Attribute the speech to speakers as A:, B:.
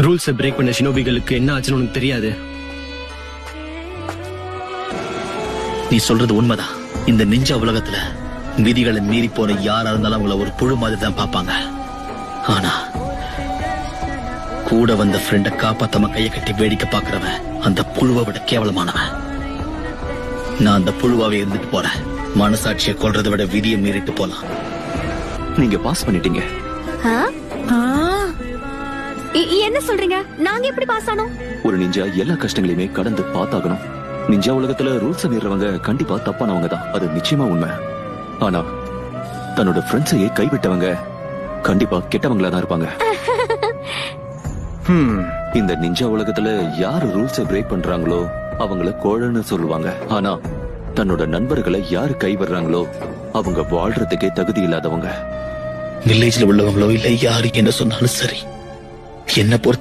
A: ரூல்ஸை பிரேக் பண்ண ஷினோபிகளுக்கு என்ன ஆச்சுன்னு உனக்கு தெரியாது.
B: நீ சொல்றது உண்மைதான். இந்த நிஞ்சா உலகத்துல விதிகளை மீறி போன யாரா இருந்தாலும் அவங்கள ஒரு புழு மாதிரி தான் பார்ப்பாங்க. ஆனா கூட வந்த ஃப்ரெண்ட காப்பாத்தாம கையை கட்டி வேடிக்கை பாக்குறவன் அந்த புழுவை விட கேவலமானவன். நான் அந்த புழுவாவே இருந்துட்டு போறேன். மனசாட்சியை கொல்றதை விட விதியை மீறிட்டு போலாம்.
C: நீங்க பாஸ் பண்ணிட்டீங்க.
D: என்ன சொல்றீங்க? நாங்க எப்படி பாஸ் ஆனோம்?
C: ஒரு நிஞ்சா எல்லா கஷ்டங்களையுமே கடந்து பார்த்தாகணும். நிஞ்சா உலகத்துல ரூல்ஸ் மீறவங்க கண்டிப்பா தப்பானவங்க தான், அது நிச்சயமா உண்மை. ஆனா தன்னோட ஃப்ரெண்ட்ஸையே கைவிட்டவங்க கண்டிப்பா கெட்டவங்களா தான் இருப்பாங்க. இந்த நிஞ்சா உலகத்துல யாரு ரூல்ஸை பிரேக் பண்றாங்களோ அவங்கள கோழன்னு சொல்லுவாங்க. ஆனா தன்னோட நண்பர்களை யாரு கைவிடுறாங்களோ அவங்க வாழ்றதுக்கே தகுதி இல்லாதவங்க.
B: வில்லேஜ்ல உள்ளவங்களோ இல்ல யாரு என்ன சொன்னாலும் சரி, என்ன பொறுத்த